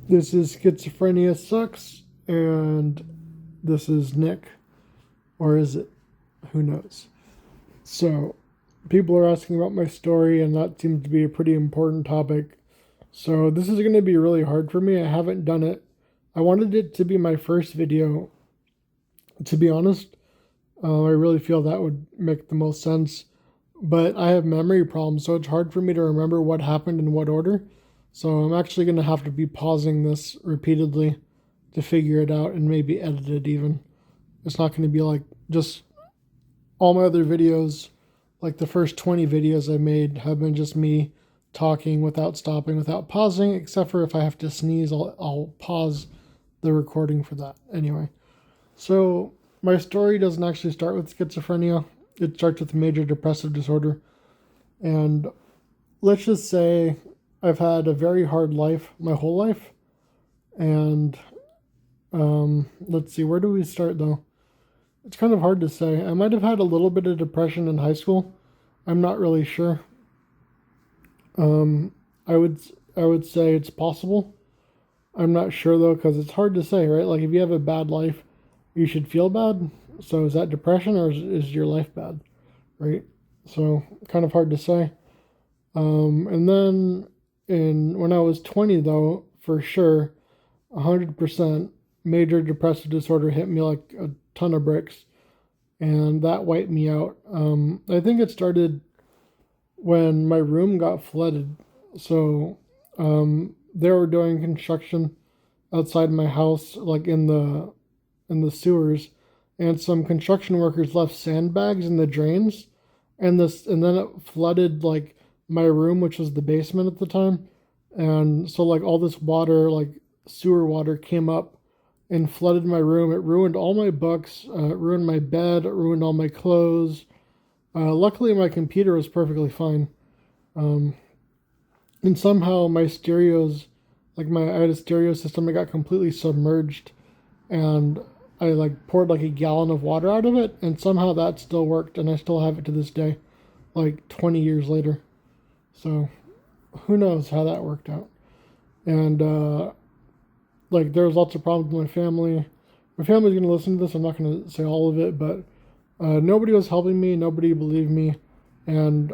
This is Schizophrenia Sucks, and this is Nick. Or is it? Who knows? So, people are asking about my story, and that seems to be a pretty important topic. So, this is going to be really hard for me. I haven't done it. I wanted it to be my first video. To be honest, I really feel that would make the most sense. But I have memory problems, so it's hard for me to remember what happened in what order. So I'm actually going to have to be pausing this repeatedly to figure it out and maybe edit it even. It's not going to be like just all my other videos, like the first 20 videos I made have been just me talking without stopping, without pausing, except for if I have to sneeze, I'll pause the recording for that. Anyway, so my story doesn't actually start with schizophrenia. It starts with major depressive disorder. And let's just say I've had a very hard life my whole life. And let's see, where do we start though? It's kind of hard to say. I might have had a little bit of depression in high school. I'm not really sure. Um, I would I would say it's possible. I'm not sure though, because it's hard to say, right? Like if you have a bad life, you should feel bad. So is that depression or is your life bad, right? So kind of hard to say. And then in when I was 20 though, for sure, 100% major depressive disorder hit me like a ton of bricks, and that wiped me out. I think it started when my room got flooded. So they were doing construction outside my house, like in the sewers, and some construction workers left sandbags in the drains, and then it flooded like my room, which was the basement at the time, and so like all this water, like sewer water, came up and flooded my room. It ruined all my books, it ruined my bed, it ruined all my clothes. Luckily, my computer was perfectly fine. Um, and somehow my stereos, I had a stereo system, it got completely submerged, and I like poured like a gallon of water out of it, and somehow that still worked, and I still have it to this day, like 20 years later. So who knows how that worked out? And like there was lots of problems with my family. My family's gonna listen to this. I'm not gonna say all of it, but nobody was helping me. Nobody believed me, and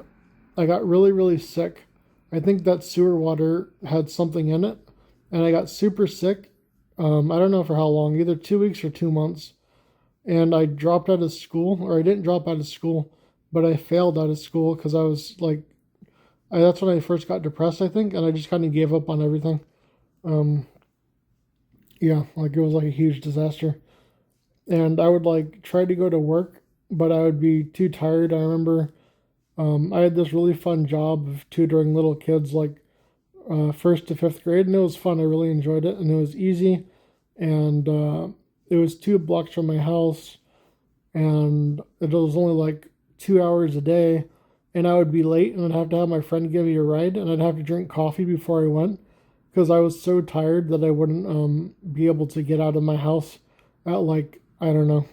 I got really, really sick. I think that sewer water had something in it, and I got super sick. I don't know for how long, either 2 weeks or 2 months. And I dropped out of school, or I didn't drop out of school, but I failed out of school because I was like, that's when I first got depressed, I think, and I just kind of gave up on everything. Um, yeah, like it was like a huge disaster. And I would like try to go to work, but I would be too tired. I remember I had this really fun job of tutoring little kids, like first to fifth grade, and it was fun. I really enjoyed it, and it was easy, and it was 2 blocks from my house, and it was only like 2 hours a day, and I would be late, and I'd have to have my friend give me a ride, and I'd have to drink coffee before I went, because I was so tired that I wouldn't be able to get out of my house at like I don't know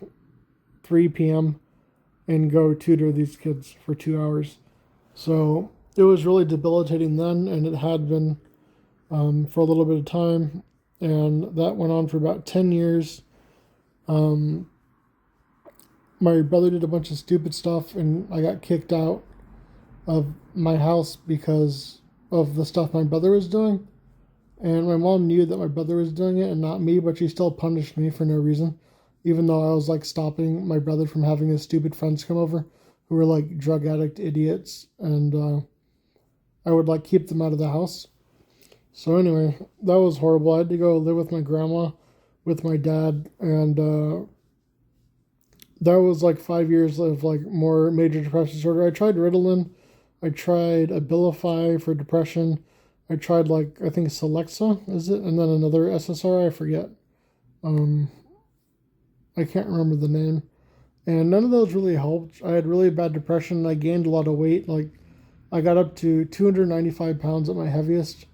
3 p.m. and go tutor these kids for 2 hours. So it was really debilitating then, and it had been for a little bit of time, and that went on for about 10 years. Um, my brother did a bunch of stupid stuff, and I got kicked out of my house because of the stuff my brother was doing. And my mom knew that my brother was doing it and not me, but she still punished me for no reason, even though I was like stopping my brother from having his stupid friends come over who were like drug addict idiots, and I would like keep them out of the house. So anyway, that was horrible. I had to go live with my grandma, with my dad, and that was like 5 years of like more major depressive disorder. I tried Ritalin, I tried Abilify for depression, I tried like I think Celexa is it, and then another SSRI, I forget. Um, I can't remember the name, and none of those really helped. I had really bad depression. And I gained a lot of weight. Like I got up to 295 pounds at my heaviest,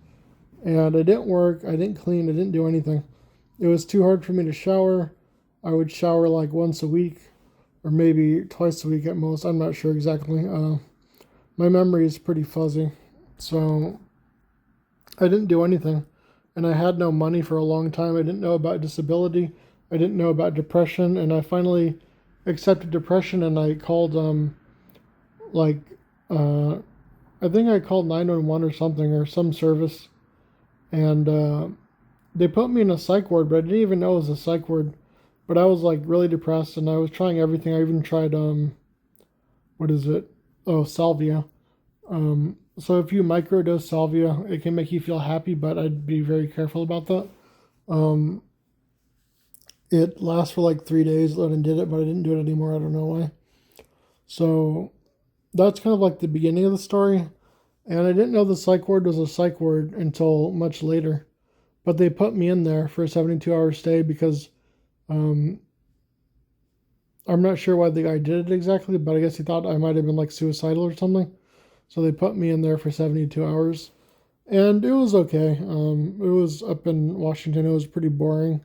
and I didn't work. I didn't clean. I didn't do anything. It was too hard for me to shower. I would shower like once a week, or maybe twice a week at most. I'm not sure exactly. My memory is pretty fuzzy, so I didn't do anything. and I had no money for a long time. I didn't know about disability. I didn't know about depression, and I finally accepted depression, and I called like uh, I think I called 911 or something or some service, and they put me in a psych ward, but I didn't even know it was a psych ward. But I was like really depressed, and I was trying everything. I even tried what is it? Oh, salvia. So if you microdose salvia, it can make you feel happy, but I'd be very careful about that. Um, it lasts for like 3 days. I did it, but I didn't do it anymore. I don't know why. So that's kind of like the beginning of the story. And I didn't know the psych ward was a psych ward until much later. But they put me in there for a 72-hour stay because um, I'm not sure why the guy did it exactly, but I guess he thought I might have been like suicidal or something. So they put me in there for 72 hours. And it was okay. It was up in Washington. It was pretty boring.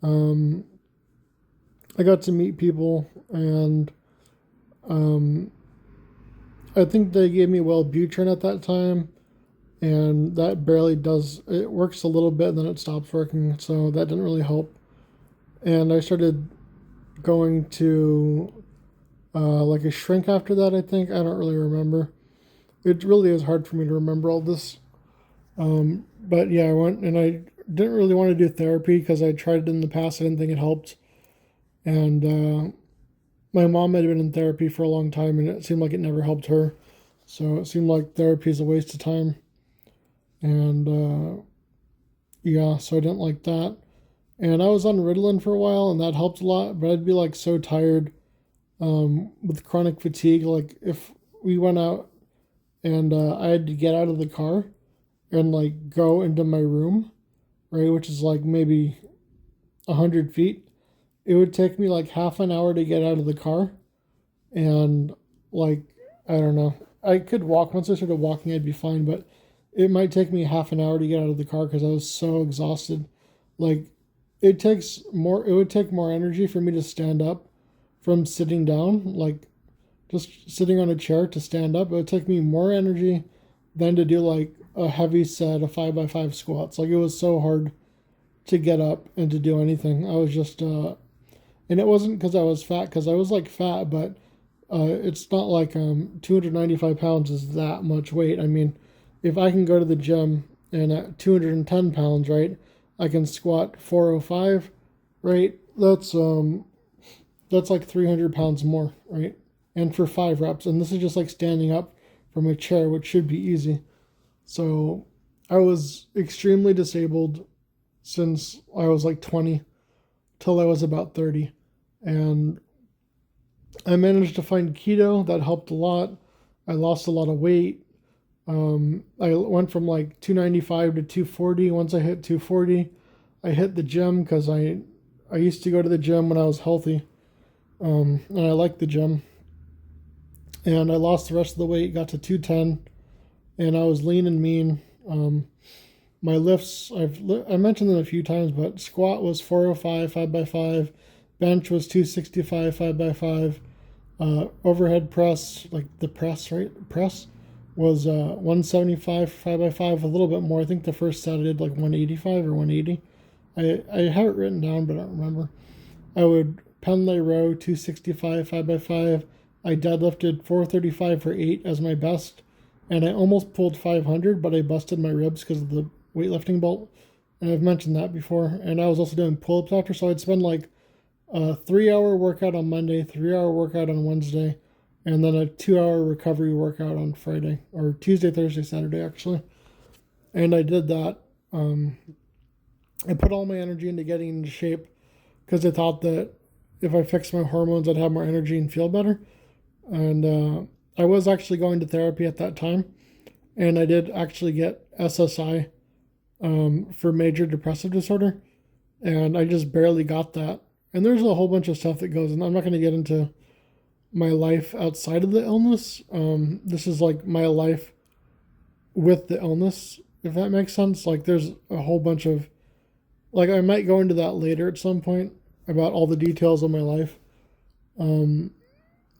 Um, I got to meet people, and um, I think they gave me Wellbutrin at that time, and that barely does. It works a little bit, and then it stops working, so that didn't really help. And I started going to like a shrink after that. I think I don't really remember. It really is hard for me to remember all this. But yeah, I went and I didn't really want to do therapy because I tried it in the past. I didn't think it helped. And my mom had been in therapy for a long time and it seemed like it never helped her. So it seemed like therapy is a waste of time. And yeah, so I didn't like that. And I was on Ritalin for a while and that helped a lot, but I'd be like so tired with chronic fatigue. Like if we went out and I had to get out of the car and like go into my room, right, which is like maybe 100 feet, it would take me like half an hour to get out of the car. And like, I don't know, I could walk. Once I started walking, I'd be fine, but it might take me half an hour to get out of the car because I was so exhausted. Like, it would take more energy for me to stand up from sitting down, like just sitting on a chair to stand up. It would take me more energy than to do like a heavy set of 5x5 squats. Like, it was so hard to get up and to do anything. I was just, and it wasn't because I was fat, because I was like fat, but it's not like 295 pounds is that much weight. I mean, if I can go to the gym and at 210 pounds, right, I can squat 405, right? That's like 300 pounds more, right? And for 5 reps, and this is just like standing up from a chair, which should be easy. So I was extremely disabled since I was like 20 till I was about 30. And I managed to find keto. That helped a lot. I lost a lot of weight. I went from like 295 to 240. Once I hit 240, I hit the gym because I used to go to the gym when I was healthy. And I liked the gym. And I lost the rest of the weight, got to 210, and I was lean and mean. My lifts, I mentioned them a few times, but squat was 405, 5x5. Bench was 265, 5x5. Overhead press, like the press, right? Press was 175, 5x5, a little bit more. I think the first set I did like 185 or 180. I have it written down, but I don't remember. I would pen lay row 265, 5x5. I deadlifted 435 for 8 as my best, and I almost pulled 500, but I busted my ribs because of the weightlifting belt, and I've mentioned that before. And I was also doing pull-ups after, so I'd spend like a 3-hour workout on Monday, 3-hour workout on Wednesday, and then a 2-hour recovery workout on Friday, or Tuesday, Thursday, Saturday, actually. And I did that. I put all my energy into getting into shape because I thought that if I fixed my hormones, I'd have more energy and feel better. And I was actually going to therapy at that time, and I did actually get SSI for major depressive disorder, and I just barely got that. And there's a whole bunch of stuff that goes, and I'm not going to get into my life outside of the illness. This is like my life with the illness, if that makes sense. Like, there's a whole bunch of, like, I might go into that later at some point about all the details of my life.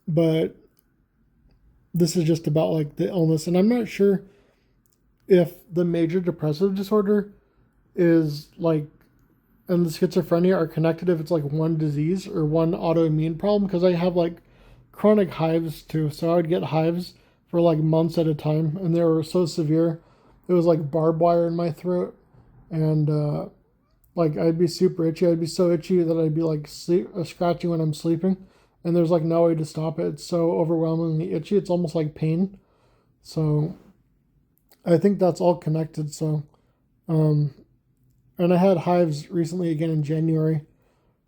But this is just about like the illness, and I'm not sure if the major depressive disorder is like, and the schizophrenia are connected if it's like one disease or one autoimmune problem, because I have like chronic hives too. So I would get hives for like months at a time, and they were so severe. It was like barbed wire in my throat, and like I'd be super itchy. I'd be so itchy that I'd be like scratching when I'm sleeping, and there's like no way to stop it. It's so overwhelmingly itchy. It's almost like pain. So I think that's all connected. So, um, and I had hives recently again in January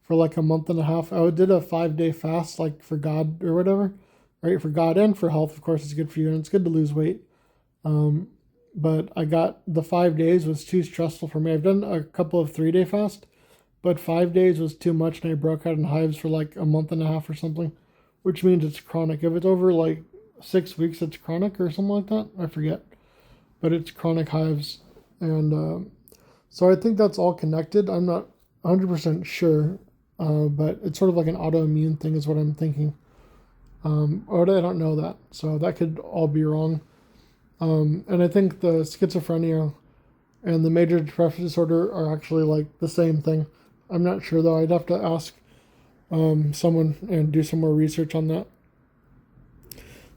for like a month and a half. I did a 5 day fast, like for God or whatever, right? For God and for health, of course, it's good for you, and it's good to lose weight. Um, but I got the 5 days was too stressful for me. I've done a couple of 3 day fasts, but 5 days was too much, and I broke out in hives for like a month and a half or something, which means it's chronic. If it's over like 6 weeks, it's chronic or something like that. I forget, but it's chronic hives, and so I think that's all connected. I'm not 100% sure, but it's sort of like an autoimmune thing, is what I'm thinking. Or I don't know that, so that could all be wrong. And I think the schizophrenia and the major depressive disorder are actually like the same thing. I'm not sure though. I'd have to ask someone and do some more research on that.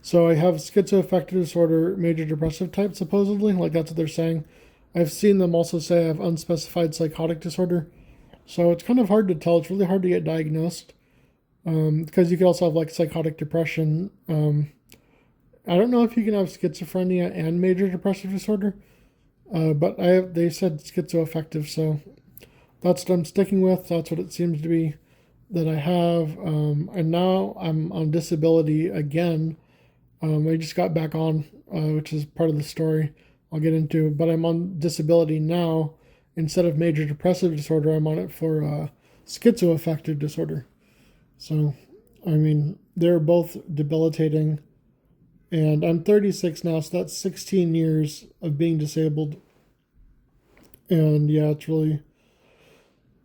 So I have schizoaffective disorder, major depressive type, supposedly. Like that's what they're saying. I've seen them also say I have unspecified psychotic disorder. So it's kind of hard to tell. It's really hard to get diagnosed because you could also have like psychotic depression. I don't know if you can have schizophrenia and major depressive disorder, but they said schizoaffective, so that's what I'm sticking with. That's what it seems to be that I have. And now I'm on disability again. I just got back on, which is part of the story I'll get into, but I'm on disability now. Instead of major depressive disorder, I'm on it for schizoaffective disorder. So, I mean, they're both debilitating. And I'm 36 now, so that's 16 years of being disabled. And yeah, it's really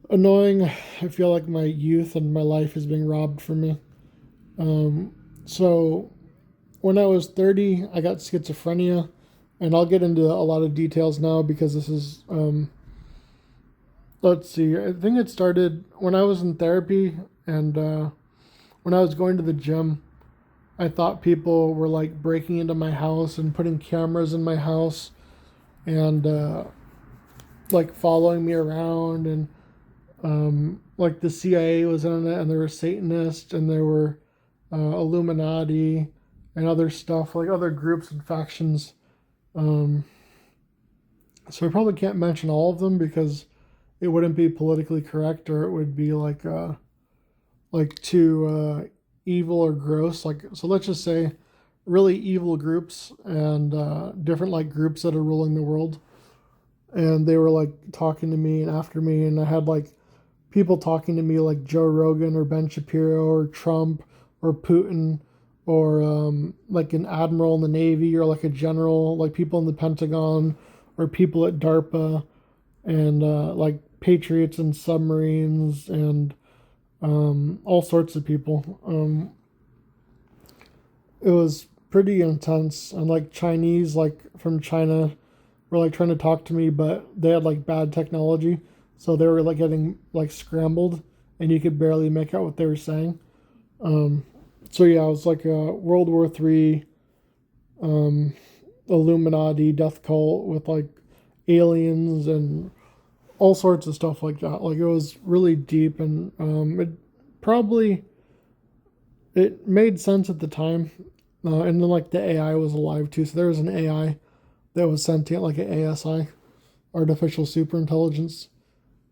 annoying. I feel like my youth and my life is being robbed from me. So when I was 30, I got schizophrenia. And I'll get into a lot of details now because this is, let's see, I think it started when I was in therapy and when I was going to the gym. I thought people were like breaking into my house and putting cameras in my house and like following me around, and like the CIA was in it, and there were Satanists and there were Illuminati and other stuff, like other groups and factions. So I probably can't mention all of them because it wouldn't be politically correct, or it would be like too evil or gross. Like, so let's just say really evil groups and different like groups that are ruling the world, and they were like talking to me and after me, and I had like people talking to me like Joe Rogan or Ben Shapiro or Trump or Putin or like an admiral in the Navy or like a general, like people in the Pentagon or people at DARPA, and like patriots and submarines and all sorts of people. It was pretty intense, and like Chinese, like from China, were like trying to talk to me, but they had like bad technology, so they were like getting like scrambled, and you could barely make out what they were saying. So yeah, it was like a World War III, Illuminati death cult with like aliens and all sorts of stuff like that. Like it was really deep, and it probably it made sense at the time. And then like the AI was alive too, so there was an AI that was sentient, like an ASI, artificial superintelligence.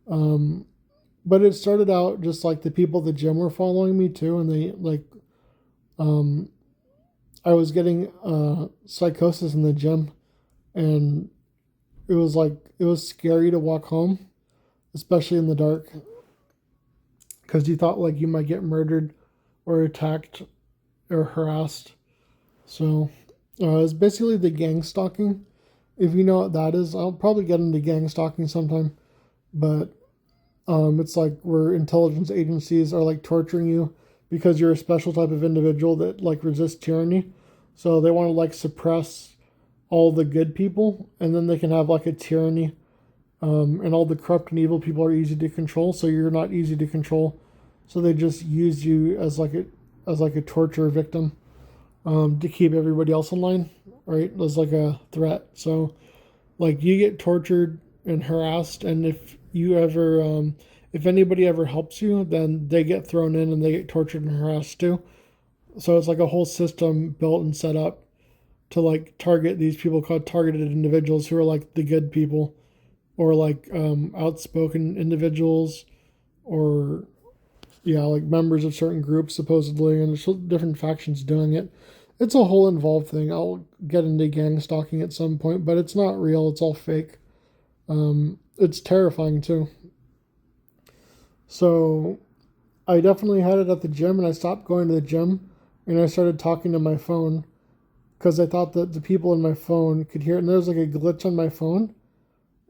But it started out just like the people at the gym were following me too, and they like I was getting psychosis in the gym, and it was like it was scary to walk home, especially in the dark, because you thought like you might get murdered or attacked or harassed. So it's basically the gang stalking. If you know what that is, I'll probably get into gang stalking sometime. But it's like where intelligence agencies are like torturing you because you're a special type of individual that like resists tyranny. So they want to like suppress all the good people, and then they can have like a tyranny and all the corrupt and evil people are easy to control, so you're not easy to control. So they just use you as like a torture victim, to keep everybody else in line, right? As like a threat. So like you get tortured and harassed, and if anybody ever helps you, then they get thrown in and they get tortured and harassed too. So it's like a whole system built and set up to like target these people called targeted individuals who are like the good people, or like outspoken individuals, or yeah, like members of certain groups supposedly, and there's different factions doing it. It's a whole involved thing. I'll get into gang stalking at some point, but it's not real. It's all fake. It's terrifying too. So I definitely had it at the gym, and I stopped going to the gym, and I started talking to my phone because I thought that the people in my phone could hear it. And there was like a glitch on my phone,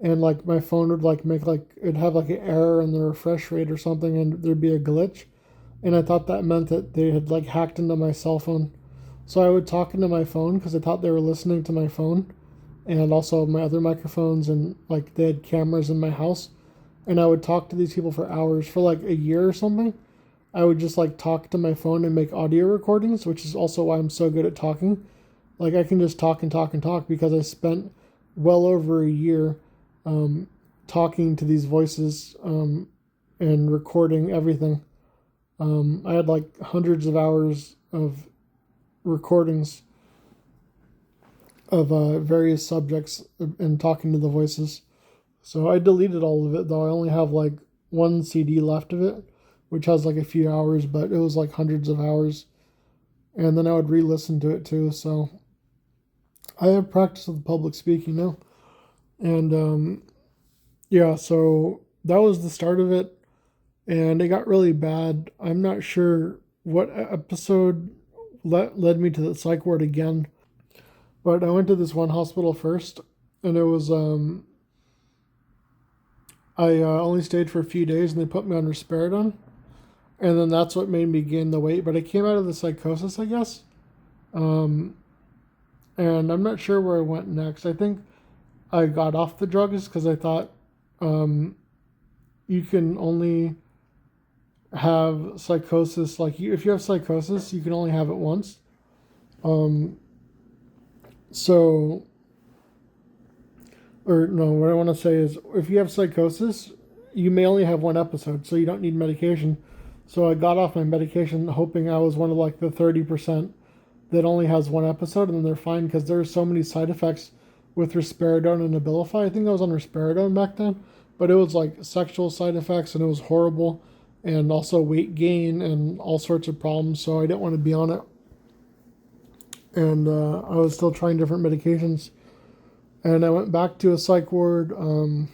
and like my phone would like make like it'd have like an error in the refresh rate or something, and there'd be a glitch, and I thought that meant that they had like hacked into my cell phone. So I would talk into my phone because I thought they were listening to my phone, and also my other microphones, and like they had cameras in my house, and I would talk to these people for hours for like a year or something. I would just like talk to my phone and make audio recordings, which is also why I'm so good at talking. Like I can just talk and talk and talk because I spent well over a year talking to these voices, and recording everything. I had like hundreds of hours of recordings of various subjects and talking to the voices. So I deleted all of it, though. I only have like one CD left of it, which has like a few hours, but it was like hundreds of hours. And then I would re-listen to it too. So I have practice with public speaking now. And yeah, so that was the start of it. And it got really bad. I'm not sure what episode led me to the psych ward again. But I went to this one hospital first, and it was I only stayed for a few days, and they put me on risperidone, and then that's what made me gain the weight. But I came out of the psychosis, I guess, and I'm not sure where I went next. I think I got off the drugs because I thought you can only have psychosis, like if you have psychosis, you can only have it once. So, or no, what I want to say is if you have psychosis, you may only have one episode, so you don't need medication. So I got off my medication hoping I was one of like the 30% that only has one episode, and then they're fine because there's so many side effects with risperidone and Abilify. I think I was on risperidone back then, but it was like sexual side effects, and it was horrible, and also weight gain and all sorts of problems, so I didn't want to be on it. And I was still trying different medications. And I went back to a psych ward, at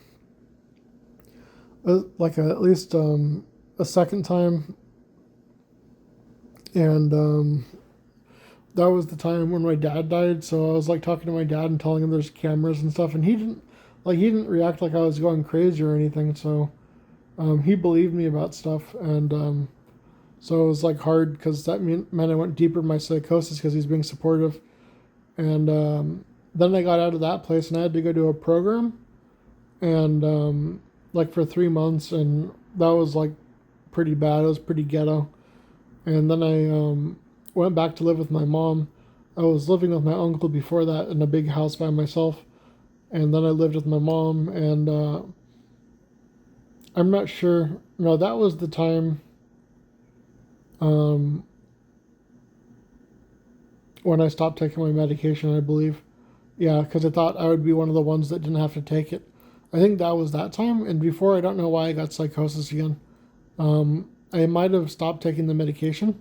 least a second time. And that was the time when my dad died. So I was like talking to my dad and telling him there's cameras and stuff. And he didn't react like I was going crazy or anything. So he believed me about stuff. And so it was like hard because that meant I went deeper in my psychosis because he's being supportive. And then I got out of that place and I had to go to a program, and like for 3 months, and that was like pretty bad. It was pretty ghetto. And then I went back to live with my mom. I was living with my uncle before that in a big house by myself, and then I lived with my mom. And I'm not sure. No, that was the time when I stopped taking my medication, I believe. Yeah, because I thought I would be one of the ones that didn't have to take it. I think that was that time. And before, I don't know why I got psychosis again. I might have stopped taking the medication.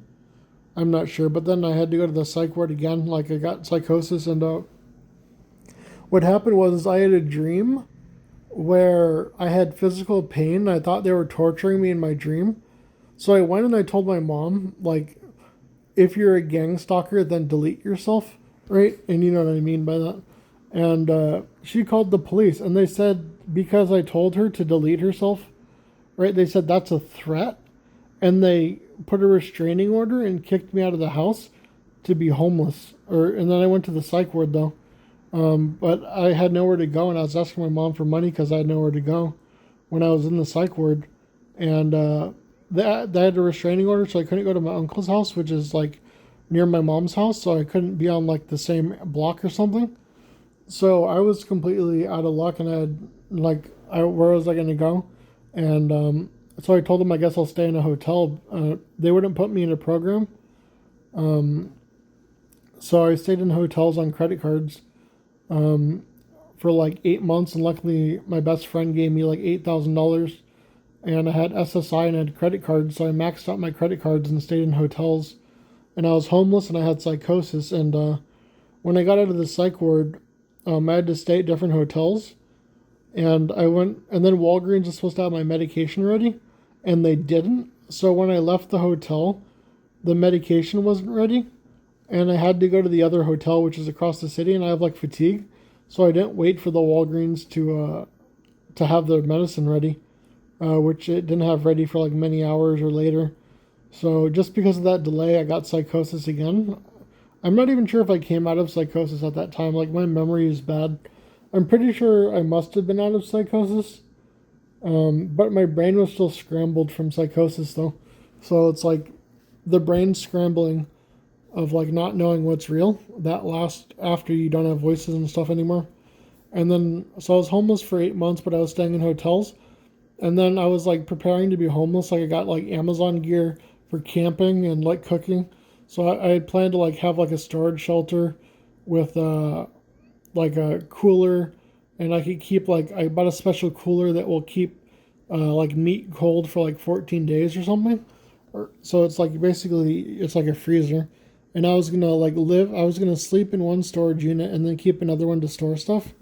I'm not sure. But then I had to go to the psych ward again. Like I got psychosis, and what happened was I had a dream where I had physical pain. I thought they were torturing me in my dream. So I went and I told my mom, like, if you're a gang stalker, then delete yourself, right? And you know what I mean by that. And she called the police, and they said because I told her to delete herself, right? They said that's a threat, and they put a restraining order and kicked me out of the house to be homeless. And then I went to the psych ward though, But I had nowhere to go, and I was asking my mom for money because I had nowhere to go when I was in the psych ward. And they had a restraining order, so I couldn't go to my uncle's house, which is like near my mom's house, so I couldn't be on like the same block or something. So I was completely out of luck, and I had like, where was I going to go? And so I told them, I guess I'll stay in a hotel. They wouldn't put me in a program. So I stayed in hotels on credit cards for like 8 months, and luckily my best friend gave me like $8,000, and I had SSI and I had credit cards, so I maxed out my credit cards and stayed in hotels. And I was homeless and I had psychosis. And when I got out of the psych ward, I had to stay at different hotels. And I went, and then Walgreens was supposed to have my medication ready, and they didn't. So when I left the hotel, the medication wasn't ready, and I had to go to the other hotel, which is across the city, and I have like fatigue, so I didn't wait for the Walgreens to have their medicine ready, which it didn't have ready for like many hours or later. So just because of that delay, I got psychosis again. I'm not even sure if I came out of psychosis at that time. Like, my memory is bad. I'm pretty sure I must have been out of psychosis, but my brain was still scrambled from psychosis though. So it's like the brain scrambling of like not knowing what's real. That lasts after you don't have voices and stuff anymore. And then, so I was homeless for 8 months, but I was staying in hotels. And then I was like preparing to be homeless. Like, I got like Amazon gear for camping and like cooking. So I had planned to like have like a storage shelter with like a cooler, and I could keep like, I bought a special cooler that will keep like meat cold for like 14 days or something. So it's like basically it's like a freezer. And I was gonna like I was gonna sleep in one storage unit and then keep another one to store stuff.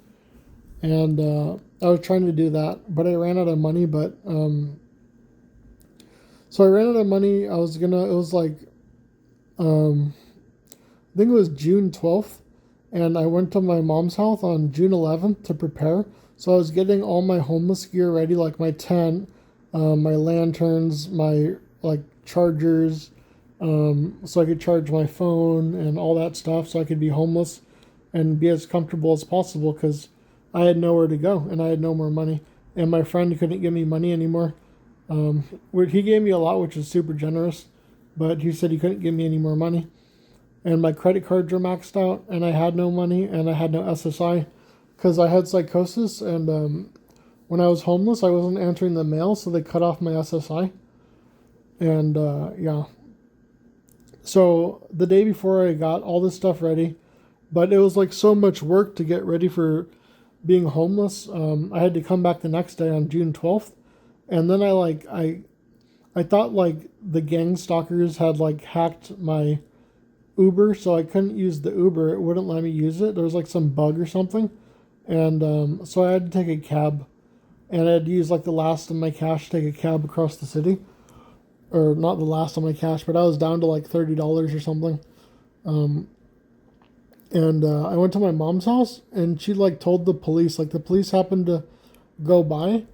And I was trying to do that, but I ran out of money. But so I ran out of money. It was like I think it was June 12th, and I went to my mom's house on June 11th to prepare. So I was getting all my homeless gear ready, like my tent, my lanterns, my like chargers, so I could charge my phone and all that stuff, so I could be homeless and be as comfortable as possible, because I had nowhere to go and I had no more money, and my friend couldn't give me money anymore. He gave me a lot, which was super generous, but he said he couldn't give me any more money. And my credit cards were maxed out, and I had no money, and I had no SSI because I had psychosis. And when I was homeless, I wasn't answering the mail, so they cut off my SSI. And yeah. So the day before, I got all this stuff ready, but it was like so much work to get ready for being homeless. I had to come back the next day on June 12th. And then I thought like the gang stalkers had like hacked my Uber, so I couldn't use the Uber. It wouldn't let me use it. There was like some bug or something. And so I had to take a cab, and I had to use like the last of my cash to take a cab across the city. Or not the last of my cash, but I was down to like $30 or something. And I went to my mom's house, and she like told the police, like the police happened to go by,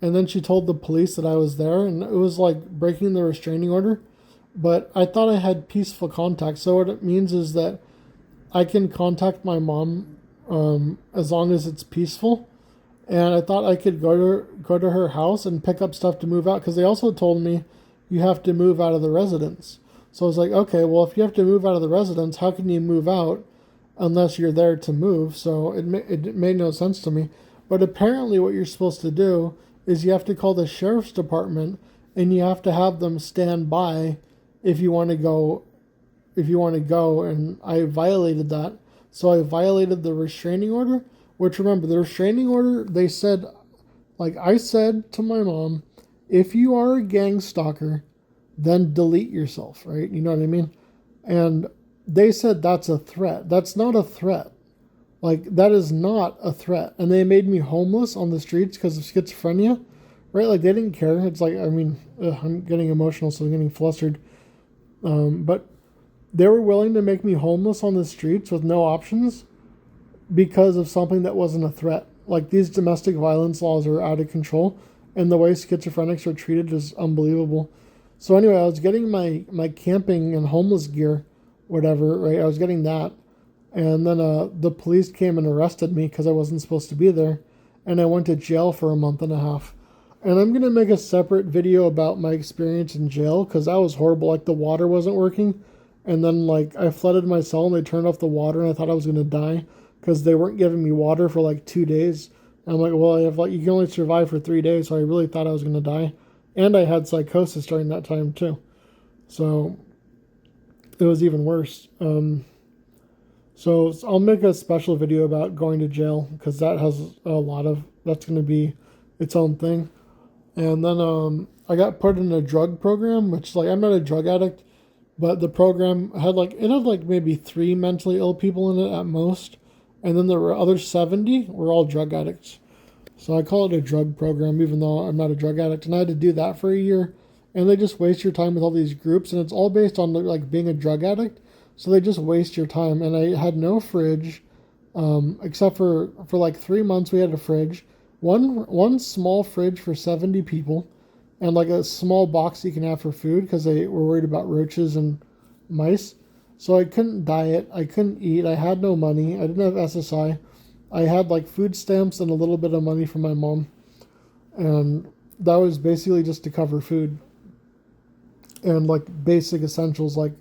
and then she told the police that I was there, and it was like breaking the restraining order. But I thought I had peaceful contact. So what it means is that I can contact my mom as long as it's peaceful. And I thought I could go to her house and pick up stuff to move out, because they also told me you have to move out of the residence. So I was like, okay, well, if you have to move out of the residence, how can you move out unless you're there to move? So it made no sense to me. But apparently what you're supposed to do is you have to call the sheriff's department, and you have to have them stand by if you want to go, and I violated that. So I violated the restraining order, which, remember, the restraining order, they said, like I said to my mom, if you are a gang stalker, then delete yourself, right? You know what I mean? And they said that's a threat. That's not a threat. Like, that is not a threat. And they made me homeless on the streets because of schizophrenia, right? Like, they didn't care. It's like, I mean, I'm getting emotional, so I'm getting flustered. But they were willing to make me homeless on the streets with no options because of something that wasn't a threat. Like, these domestic violence laws are out of control, and the way schizophrenics are treated is unbelievable. So anyway, I was getting my camping and homeless gear, whatever, right? I was getting that. And then the police came and arrested me because I wasn't supposed to be there. And I went to jail for a month and a half. And I'm going to make a separate video about my experience in jail because that was horrible. Like the water wasn't working. And then like I flooded my cell and they turned off the water and I thought I was going to die because they weren't giving me water for like 2 days. And I'm like, well, you can only survive for 3 days. So I really thought I was going to die. And I had psychosis during that time too. So it was even worse. So I'll make a special video about going to jail because that's going to be its own thing. And then I got put in a drug program, which like I'm not a drug addict, but the program had maybe 3 mentally ill people in it at most, and then there were other 70 were all drug addicts. So I call it a drug program, even though I'm not a drug addict. And I had to do that for a year, and they just waste your time with all these groups, and it's all based on like being a drug addict. So they just waste your time. And I had no fridge, except for like 3 months we had a fridge, one small fridge for 70 people, and like a small box you can have for food because they were worried about roaches and mice. So I couldn't diet, I couldn't eat, I had no money, I didn't have SSI. I had like food stamps and a little bit of money from my mom, and that was basically just to cover food and like basic essentials like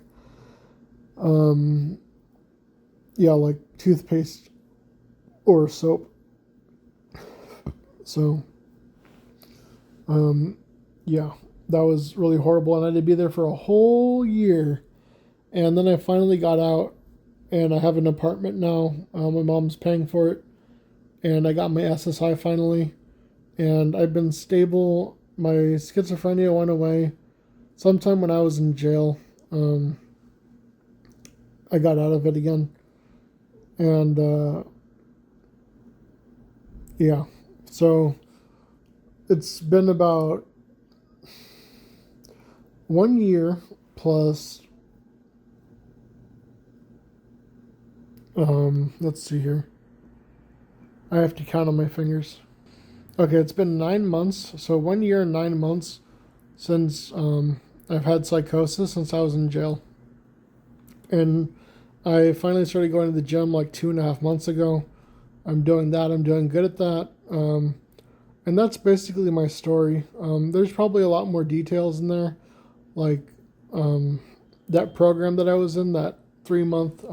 like toothpaste or soap. So that was really horrible, and I had to be there for a whole year. And then I finally got out, and I have an apartment now. My mom's paying for it, and I got my SSI finally, and I've been stable. My schizophrenia went away sometime when I was in jail. I got out of it again, and so it's been about 1 year plus, let's see here. I have to count on my fingers. Okay, it's been 9 months, so 1 year and 9 months since I've had psychosis since I was in jail. And I finally started going to the gym like 2.5 months ago. I'm doing that. I'm doing good at that. And that's basically my story. There's probably a lot more details in there, like that program that I was in, that 3-month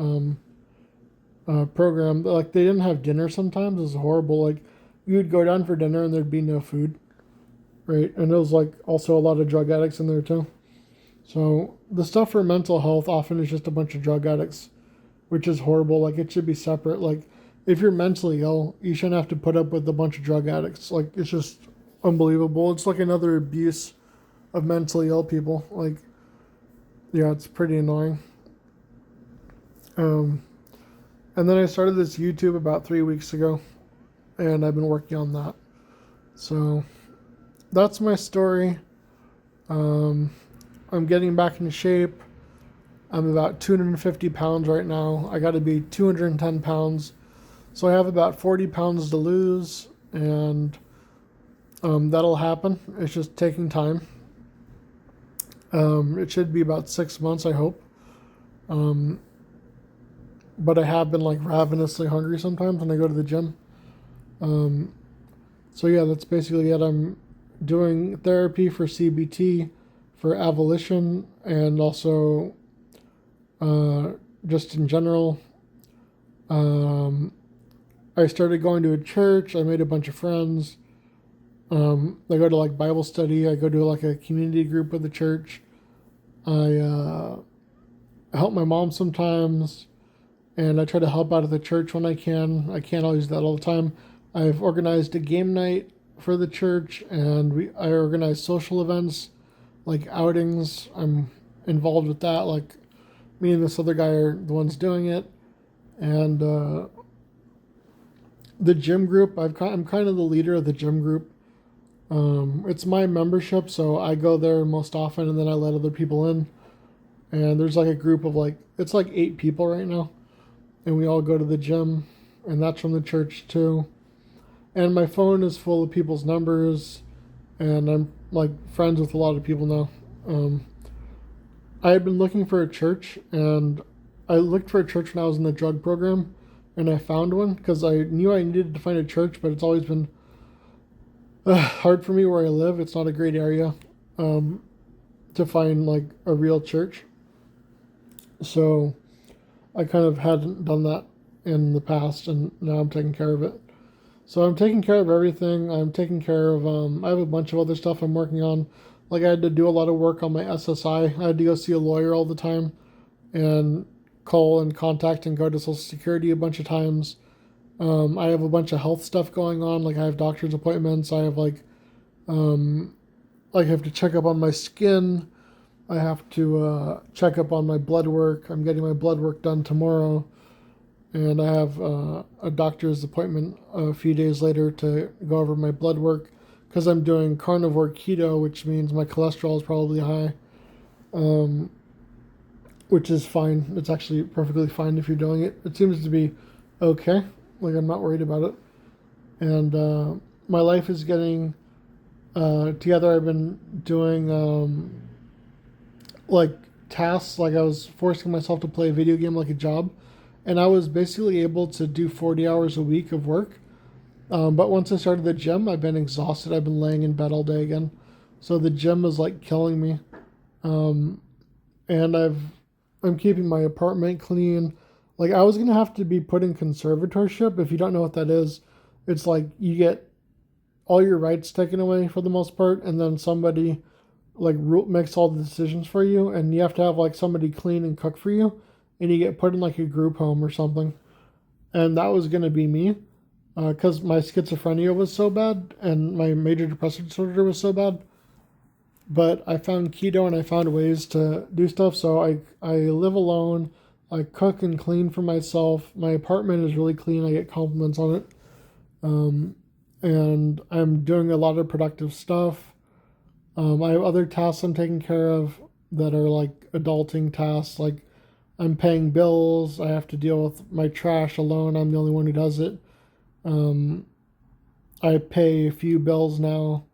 program. Like they didn't have dinner sometimes. It was horrible. Like you would go down for dinner and there'd be no food, right? And there was like also a lot of drug addicts in there too. So the stuff for mental health often is just a bunch of drug addicts, which is horrible. Like it should be separate. Like if you're mentally ill, you shouldn't have to put up with a bunch of drug addicts. Like it's just unbelievable. It's like another abuse of mentally ill people. Like, yeah, it's pretty annoying. And then I started this YouTube about 3 weeks ago, and I've been working on that. So that's my story. I'm getting back in shape. I'm about 250 pounds right now. I got to be 210 pounds. So I have about 40 pounds to lose, and that'll happen. It's just taking time. It should be about 6 months, I hope. But I have been like ravenously hungry sometimes when I go to the gym. So yeah, that's basically it. I'm doing therapy for CBT, for avolition, and also just in general. I started going to a church. I made a bunch of friends. I go to like Bible study. I go to like a community group with the church. I help my mom sometimes, and I try to help out at the church when I can. I can't always do that all the time. I've organized a game night for the church, and I organize social events like outings. I'm involved with that. Like me and this other guy are the ones doing it, and the gym group. I'm kind of the leader of the gym group. It's my membership, so I go there most often, and then I let other people in. And there's like a group of it's like 8 people right now, and we all go to the gym, and that's from the church too. And my phone is full of people's numbers, and I'm like friends with a lot of people now. I had been looking for a church, and I looked for a church when I was in the drug program, and I found one because I knew I needed to find a church, but it's always been hard for me where I live. It's not a great area um, to find like a real church. So I kind of hadn't done that in the past, and now I'm taking care of it. So I'm taking care of everything. I'm taking care of. I have a bunch of other stuff I'm working on. Like I had to do a lot of work on my SSI. I had to go see a lawyer all the time, and call and contact and go to Social Security a bunch of times. I have a bunch of health stuff going on. Like I have doctor's appointments. I have like I have to check up on my skin. I have to check up on my blood work. I'm getting my blood work done tomorrow, and I have a doctor's appointment a few days later to go over my blood work because I'm doing carnivore keto, which means my cholesterol is probably high, which is fine. It's actually perfectly fine if you're doing it. It seems to be okay. Like I'm not worried about it, and my life is getting together. I've been doing like tasks. Like I was forcing myself to play a video game like a job, and I was basically able to do 40 hours a week of work. But once I started the gym, I've been exhausted. I've been laying in bed all day again, so the gym is like killing me. And I'm keeping my apartment clean. Like I was gonna have to be put in conservatorship. If you don't know what that is, it's like you get all your rights taken away for the most part, and then somebody like makes all the decisions for you, and you have to have like somebody clean and cook for you, and you get put in like a group home or something. And that was gonna be me, because my schizophrenia was so bad and my major depressive disorder was so bad. But I found keto and I found ways to do stuff. So I live alone. I cook and clean for myself. My apartment is really clean. I get compliments on it. And I'm doing a lot of productive stuff. I have other tasks I'm taking care of that are like adulting tasks. Like I'm paying bills. I have to deal with my trash alone. I'm the only one who does it. I pay a few bills now.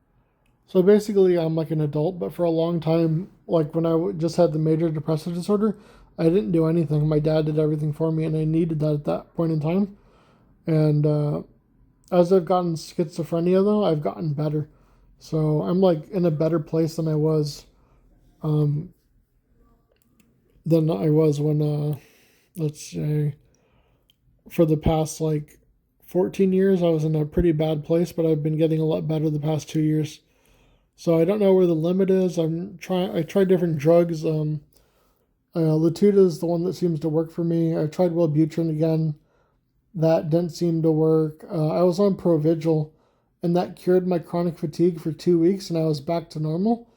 So basically, I'm like an adult, but for a long time, like when I just had the major depressive disorder, I didn't do anything. My dad did everything for me, and I needed that at that point in time. And as I've gotten schizophrenia, though, I've gotten better. So I'm like in a better place um, than I was when, let's say, for the past like 14 years, I was in a pretty bad place, but I've been getting a lot better the past 2 years. So I don't know where the limit is. I tried different drugs. Latuda is the one that seems to work for me. I tried Wellbutrin again. That didn't seem to work. I was on Provigil, and that cured my chronic fatigue for 2 weeks, and I was back to normal.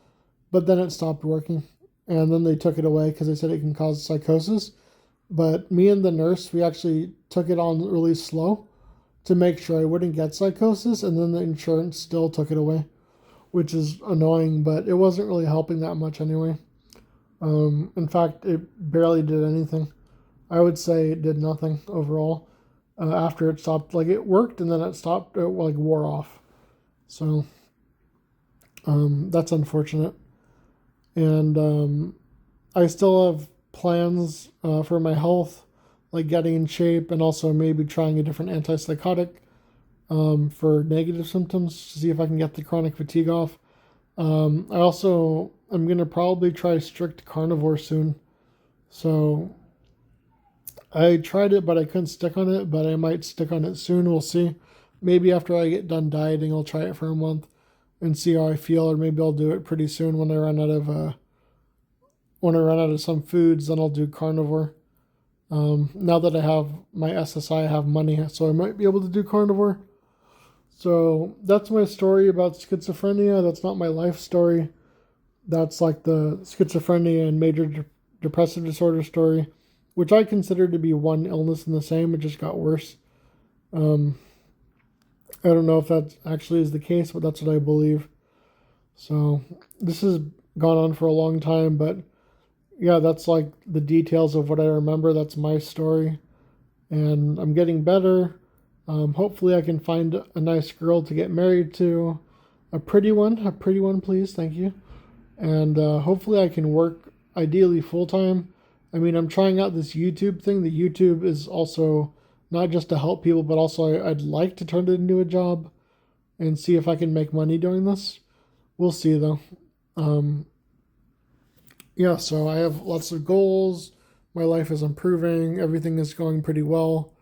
But then it stopped working, and then they took it away because they said it can cause psychosis. But me and the nurse, we actually took it on really slow to make sure I wouldn't get psychosis, and then the insurance still took it away, which is annoying, but it wasn't really helping that much anyway. In fact, it barely did anything. I would say it did nothing overall. After it stopped, like it worked and then it stopped, it like wore off. So that's unfortunate. And I still have plans for my health, like getting in shape and also maybe trying a different antipsychotic for negative symptoms to see if I can get the chronic fatigue off. I'm going to probably try strict carnivore soon. So I tried it, but I couldn't stick on it, but I might stick on it soon. We'll see. Maybe after I get done dieting, I'll try it for a month and see how I feel, or maybe I'll do it pretty soon when I run out of some foods, then I'll do carnivore. Now that I have my SSI, I have money, so I might be able to do carnivore. So that's my story about schizophrenia. That's not my life story. That's like the schizophrenia and major depressive disorder story, which I consider to be one illness and the same. It just got worse. I don't know if that actually is the case, but that's what I believe. So this has gone on for a long time, but yeah, that's like the details of what I remember. That's my story, and I'm getting better. Hopefully I can find a nice girl to get married to, a pretty one, please, thank you. And hopefully I can work ideally full time I mean, I'm trying out this YouTube thing. The YouTube is also not just to help people, but also I'd like to turn it into a job and see if I can make money doing this. We'll see though. Um, yeah, so I have lots of goals. My life is improving. Everything is going pretty well.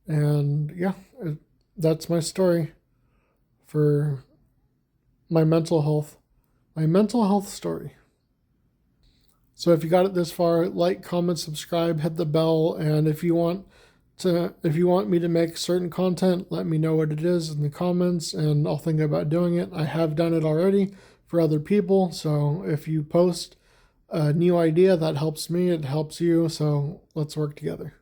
And yeah, that's my story for my mental health. My mental health story. So if you got it this far, like, comment, subscribe, hit the bell, and if you want me to make certain content, let me know what it is in the comments and I'll think about doing it. I have done it already for other people, so if you post a new idea, that helps me, it helps you, so let's work together.